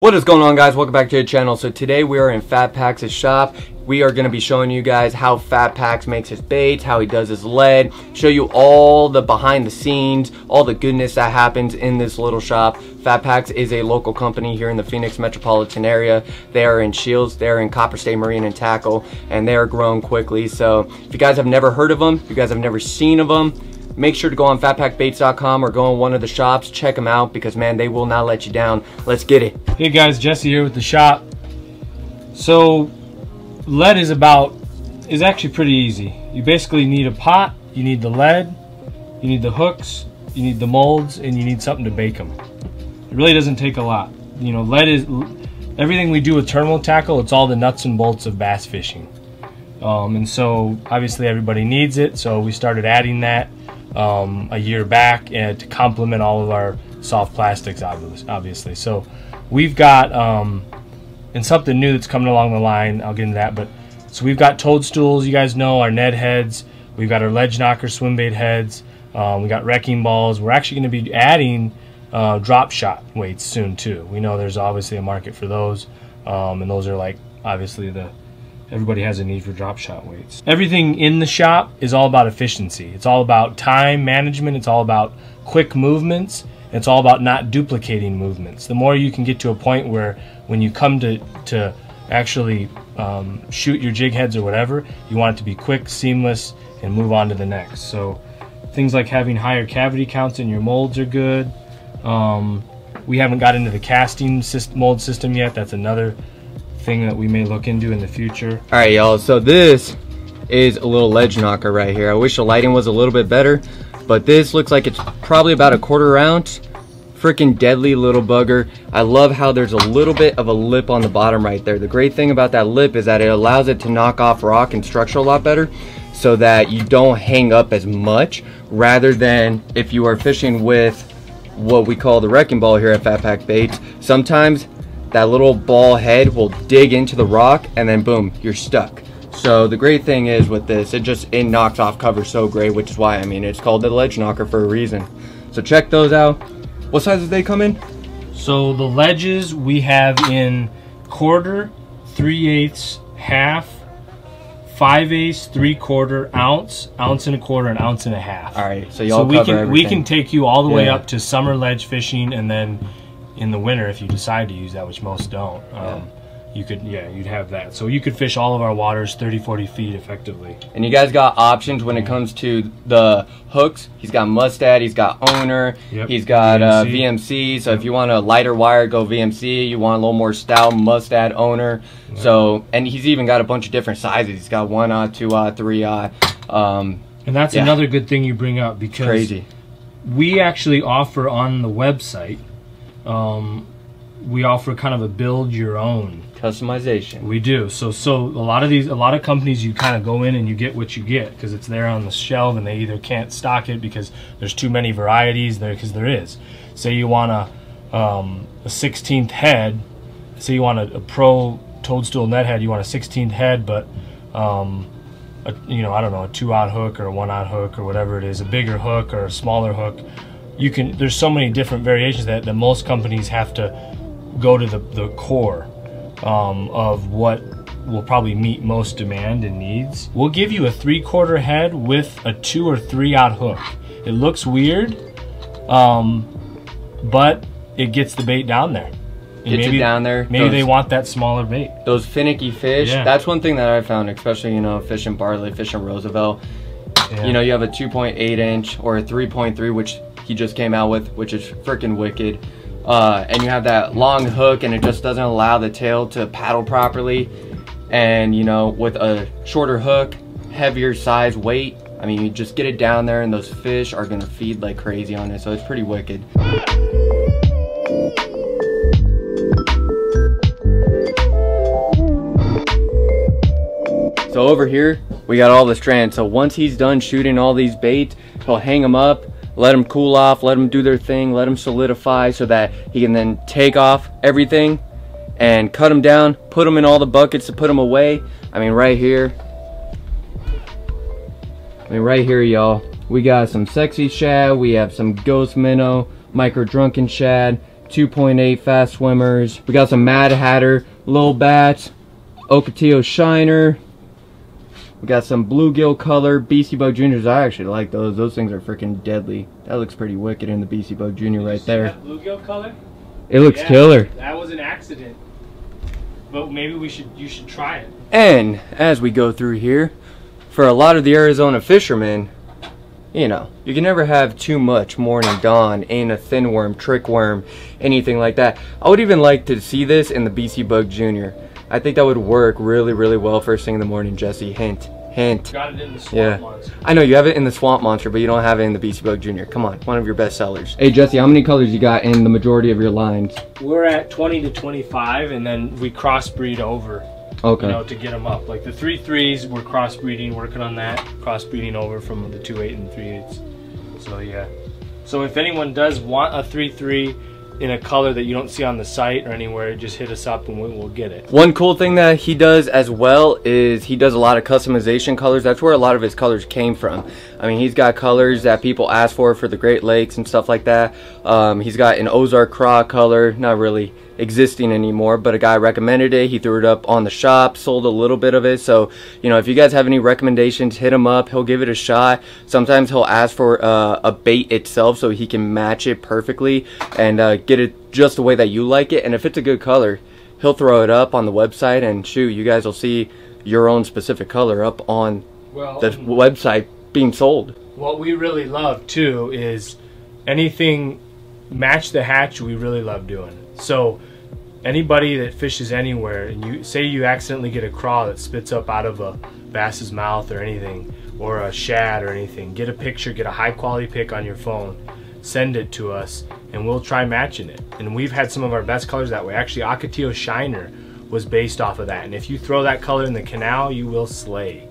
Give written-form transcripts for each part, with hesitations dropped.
What is going on, guys? Welcome back to the channel. So today we are in Fat Pack's shop. We are going to be showing you guys how Fat Pack makes his baits, how he does his lead, show you all the behind the scenes, all the goodness that happens in this little shop. Fat Pack is a local company here in the Phoenix metropolitan area. They are in Shields, they're in Copper State Marine and Tackle, and they are growing quickly. So if you guys have never heard of them, if you guys have never seen of them, make sure to go on fatpackbaits.com or go in one of the shops, check them out, because man, they will not let you down. Let's get it. Hey guys, Jesse here with the shop. So lead is actually pretty easy. You basically need a pot, you need the lead, you need the hooks, you need the molds, and you need something to bake them. It really doesn't take a lot. You know, lead is everything we do with terminal tackle. It's all the nuts and bolts of bass fishing, and so obviously everybody needs it. So we started adding that a year back, and to complement all of our soft plastics, obviously. So we've got and something new that's coming along the line, I'll get into that. But so we've got toadstools, you guys know, our Ned heads, we've got our ledge knocker swim bait heads, we got wrecking balls. We're actually going to be adding drop shot weights soon too. We know there's obviously a market for those, and those are like obviously everybody has a need for drop shot weights. Everything in the shop is all about efficiency. It's all about time management. It's all about quick movements. It's all about not duplicating movements. The more you can get to a point where when you come to actually shoot your jig heads or whatever, you want it to be quick, seamless, and move on to the next. So things like having higher cavity counts in your molds are good. We haven't got into the casting mold system yet. That's another thing that we may look into in the future. All right, y'all, so this is a little ledge knocker right here. I wish the lighting was a little bit better, but this looks like it's probably about a 1/4 ounce. Freaking deadly little bugger. I love how there's a little bit of a lip on the bottom right there. The great thing about that lip is that it allows it to knock off rock and structure a lot better, so that you don't hang up as much, rather than if you are fishing with what we call the wrecking ball here at Fat Pack Baits. Sometimes that little ball head will dig into the rock and then boom, you're stuck. So the great thing is with this, it knocks off cover so great, which is why, I mean, it's called the ledge knocker for a reason. So check those out. What sizes they come in? So the ledges we have in 1/4, 3/8, half, 5/8, 3/4, ounce, ounce and a quarter, and ounce and a half. All right, so y'all cover everything. We can take you all the way up to summer ledge fishing, and then in the winter, if you decide to use that, which most don't, you'd have that. So you could fish all of our waters 30-40 feet effectively. And you guys got options when it comes to the hooks. He's got Mustad, he's got Owner, he's got VMC. So if you want a lighter wire, go VMC. You want a little more stout, Mustad, Owner. So, and he's even got a bunch of different sizes. He's got 1/0, 2/0, 3/0. And that's another good thing you bring up, because crazy. We actually offer on the website, we offer kind of a build your own customization. We do. So a lot of companies, you kind of go in and you get what you get because it's there on the shelf, and they either can't stock it because there's too many varieties there, because there is. Say you want a 16th head, say you want a pro toadstool net head, you want a 16th head, but you know, I don't know, a 2/0 hook or a 1/0 hook or whatever it is, a bigger hook or a smaller hook. There's so many different variations that most companies have to go to the core of what will probably meet most demand and needs. We'll give you a 3/4 head with a 2 or 3/0 hook. It looks weird, but it gets the bait down there. Gets it down there. Maybe they want that smaller bait. Those finicky fish, that's one thing that I found, especially, you know, fishing Bartlett, fishing Roosevelt. You know, you have a 2.8 inch or a 3.3, which he just came out with, which is freaking wicked. And you have that long hook, and it just doesn't allow the tail to paddle properly. And you know, with a shorter hook, heavier size weight, I mean, you just get it down there and those fish are gonna feed like crazy on it. So it's pretty wicked. So over here, we got all the strands. So once he's done shooting all these baits, he'll hang them up, let them cool off, let them do their thing, let them solidify, so that he can then take off everything and cut them down, put them in all the buckets to put them away. I mean, right here, y'all, we got some sexy shad, we have some ghost minnow, micro drunken shad, 2.8 fast swimmers. We got some Mad Hatter, Lil Bats, Ocotillo Shiner. We got some bluegill color Beastie Bug Juniors. I actually like those. Those things are freaking deadly. That looks pretty wicked in the Beastie Bug Junior right there. That bluegill color? It looks killer. That was an accident. But maybe you should try it. And as we go through here, for a lot of the Arizona fishermen, you know, you can never have too much morning dawn in a thin worm, trick worm, anything like that. I would even like to see this in the BC Bug Junior. I think that would work really, really well first thing in the morning, Jesse. Hint, hint. Got it in the Swamp Monster. I know you have it in the Swamp Monster, but you don't have it in the BC Bug Junior. Come on, one of your best sellers. Hey Jesse, how many colors you got in the majority of your lines? We're at 20 to 25, and then we crossbreed over. Okay. You know, to get them up. Like the 3.3s, we're crossbreeding, working on that. Crossbreeding over from the 2.8 and 3.8s. So yeah. So if anyone does want a 3.3 in a color that you don't see on the site or anywhere, just hit us up and we'll get it. One cool thing that he does as well is he does a lot of customization colors. That's where a lot of his colors came from. I mean, he's got colors that people ask for the Great Lakes and stuff like that. He's got an Ozark Craw color, not really existing anymore, but a guy recommended it. He threw it up on the shop, sold a little bit of it. So, you know, if you guys have any recommendations, hit him up. He'll give it a shot. Sometimes he'll ask for a bait itself so he can match it perfectly and get it just the way that you like it. And if it's a good color, he'll throw it up on the website, and shoot, you guys will see your own specific color up on the website being sold. What we really love too is anything match the hatch. We really love doing. So anybody that fishes anywhere and you say you accidentally get a craw that spits up out of a bass's mouth or anything, or a shad or anything, get a picture, get a high quality pic on your phone, send it to us, and we'll try matching it. And we've had some of our best colors that way. Actually, Ocotillo Shiner was based off of that, and if you throw that color in the canal, you will slay.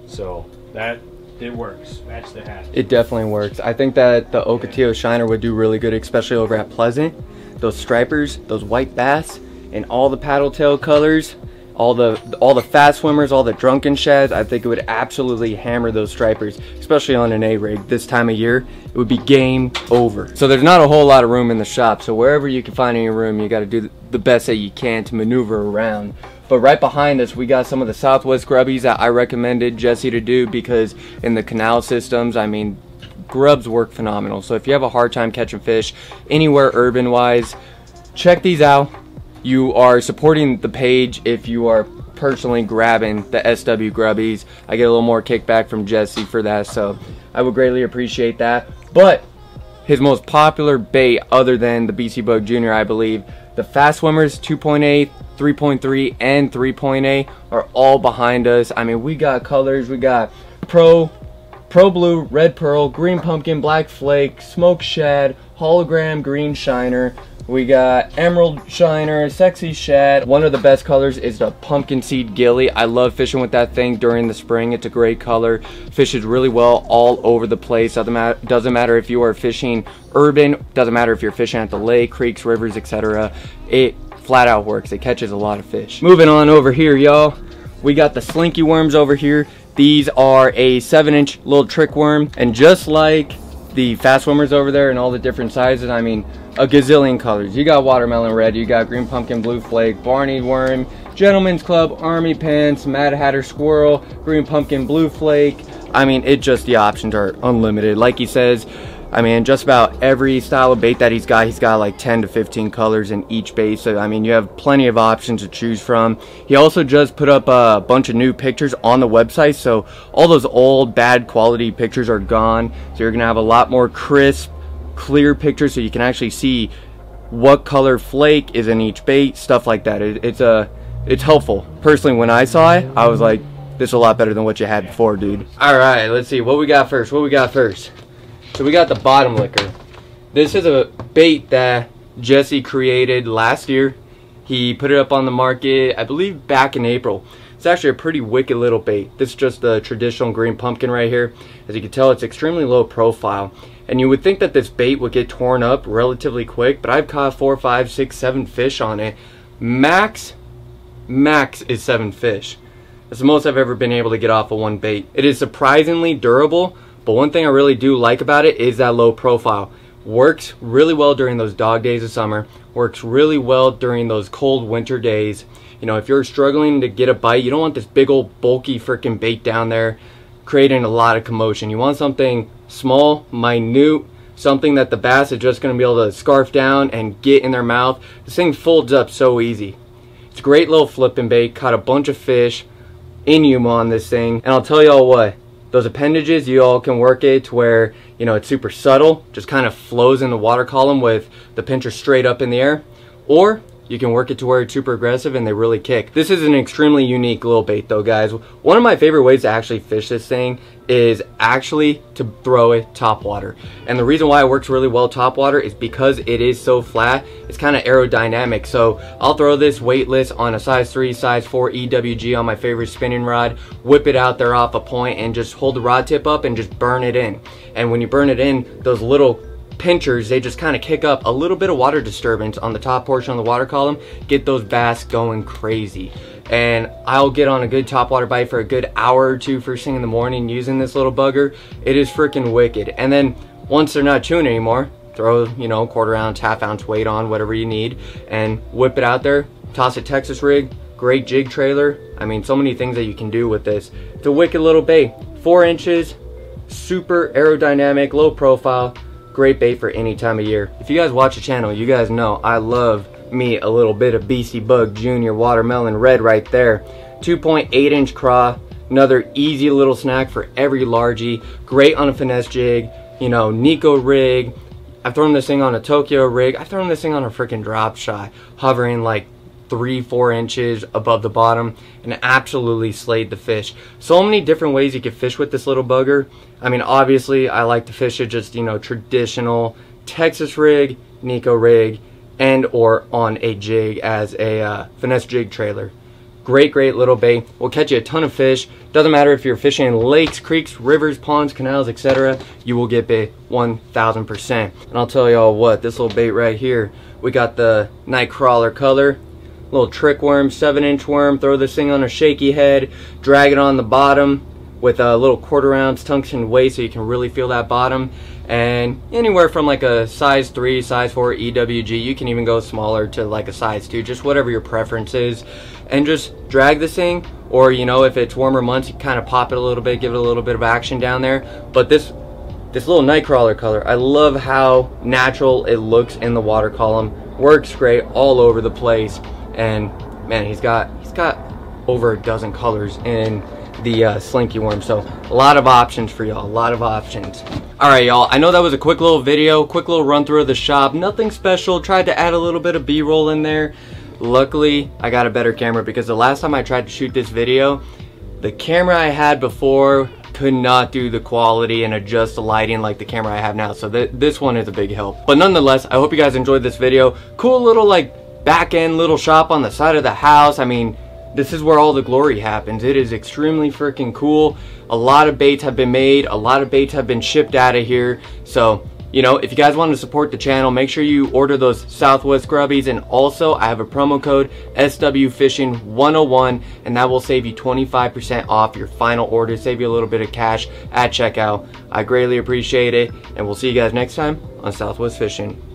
So that it works. Match the hatch. It definitely works. I think that the Ocotillo Shiner would do really good, especially over at Pleasant. Those stripers, those white bass, and all the paddle tail colors, all the fast swimmers, all the drunken shads, I think it would absolutely hammer those stripers, especially on an A-rig this time of year. It would be game over. So there's not a whole lot of room in the shop, so wherever you can find any room, you got to do the best that you can to maneuver around. But right behind us, we got some of the Southwest grubbies that I recommended Jesse to do, because in the canal systems, I mean, grubs work phenomenal. So if you have a hard time catching fish anywhere urban wise, check these out. You are supporting the page if you are personally grabbing the SW grubbies. I get a little more kickback from Jesse for that, so I would greatly appreciate that. But his most popular bait, other than the BC Bug Junior, I believe, the fast swimmers 2.8, 3.3, and 3.8 are all behind us. I mean, we got colors. We got Pro Blue, Red Pearl, Green Pumpkin, Black Flake, Smoke Shad, Hologram Green Shiner. We got Emerald Shiner, Sexy Shad. One of the best colors is the Pumpkin Seed Gilly. I love fishing with that thing during the spring. It's a great color. Fishes really well all over the place. Doesn't matter if you are fishing urban, doesn't matter if you're fishing at the lake, creeks, rivers, etc. It flat out works. It catches a lot of fish. Moving on over here, y'all. We got the Slinky Worms over here. These are a 7-inch little trick worm, and just like the fast swimmers over there and all the different sizes, I mean, a gazillion colors. You got watermelon red, you got green pumpkin blue flake, Barney worm, Gentleman's Club, Army Pants, Mad Hatter Squirrel, green pumpkin blue flake. I mean, the options are unlimited. Like he says, I mean, just about every style of bait that he's got like 10 to 15 colors in each bait. So, I mean, you have plenty of options to choose from. He also just put up a bunch of new pictures on the website. So all those old, bad quality pictures are gone. So you're going to have a lot more crisp, clear pictures so you can actually see what color flake is in each bait, stuff like that. It's helpful. Personally, when I saw it, I was like, this is a lot better than what you had before, dude. All right, let's see. What we got first? So we got the bottom liquor. This is a bait that Jesse created last year. He put it up on the market, I believe, back in April. It's actually a pretty wicked little bait. This is just the traditional green pumpkin right here. As you can tell, it's extremely low profile. And you would think that this bait would get torn up relatively quick, but I've caught 4, 5, 6, 7 fish on it. Max is 7 fish. That's the most I've ever been able to get off of one bait. It is surprisingly durable, but one thing I really do like about it is that low profile. works really well during those dog days of summer, works really well during those cold winter days. You know, if you're struggling to get a bite, you don't want this big old bulky freaking bait down there creating a lot of commotion. You want something small, minute, something that the bass is just going to be able to scarf down and get in their mouth. This thing folds up so easy. It's a great little flipping bait. Caught a bunch of fish in Yuma on this thing. And I'll tell y'all what, those appendages, you all can work it to where, you know, it's super subtle, just kind of flows in the water column with the pincher straight up in the air. Or you can work it to where it's super aggressive and they really kick. This is an extremely unique little bait though, guys. One of my favorite ways to actually fish this thing is actually to throw it top water. And the reason why it works really well top water is because it is so flat. It's kind of aerodynamic. So I'll throw this weightless on a size 3, size 4 EWG on my favorite spinning rod, whip it out there off a point and just hold the rod tip up and just burn it in. And when you burn it in, those little pinchers, they just kind of kick up a little bit of water disturbance on the top portion of the water column, get those bass going crazy. And I'll get on a good topwater bite for a good hour or two first thing in the morning using this little bugger. It is freaking wicked. And then once they're not chewing anymore, throw, you know, quarter ounce, half ounce weight on, whatever you need, and whip it out there, toss a Texas rig, great jig trailer. I mean, so many things that you can do with this. It's a wicked little bait. 4 inches, super aerodynamic, low profile, great bait for any time of year. If you guys watch the channel, you guys know I love me a little bit of BC Bug Junior Watermelon Red right there. 2.8 inch craw, another easy little snack for every largie. Great on a finesse jig, you know, Nico rig. I've thrown this thing on a Tokyo rig. I've thrown this thing on a freaking drop shot, hovering like 3-4 inches above the bottom, and absolutely slayed the fish. So many different ways you can fish with this little bugger. I mean, obviously I like to fish it just, you know, traditional Texas rig, Nico rig, and or on a jig as a finesse jig trailer. Great little bait. Will catch you a ton of fish. Doesn't matter if you're fishing in lakes, creeks, rivers, ponds, canals, etc. You will get bait 1000%. And I'll tell y'all what, this little bait right here, we got the night crawler color. Little trick worm, 7-inch worm. Throw this thing on a shaky head, drag it on the bottom with a little 1/4 ounce tungsten weight so you can really feel that bottom. And anywhere from like a size 3, size 4 EWG, you can even go smaller to like a size 2, just whatever your preference is. And just drag this thing, or you know, if it's warmer months, you kind of pop it a little bit, give it a little bit of action down there. But this little nightcrawler color, I love how natural it looks in the water column. Works great all over the place. And man, he's got over a dozen colors in the slinky worm, so a lot of options for y'all, a lot of options. All right, y'all, I know that was a quick little video, quick little run through of the shop, nothing special. Tried to add a little bit of b-roll in there. Luckily I got a better camera, because the last time I tried to shoot this video, the camera I had before could not do the quality and adjust the lighting like the camera I have now, so this one is a big help. But nonetheless, I hope you guys enjoyed this video. Cool little like back end little shop on the side of the house. I mean, this is where all the glory happens. It is extremely freaking cool. A lot of baits have been made, a lot of baits have been shipped out of here. So, you know, if you guys want to support the channel, make sure you order those Southwest grubbies. And also, I have a promo code SWFishing101, and that will save you 25% off your final order, save you a little bit of cash at checkout. I greatly appreciate it, and we'll see you guys next time on Southwest Fishing.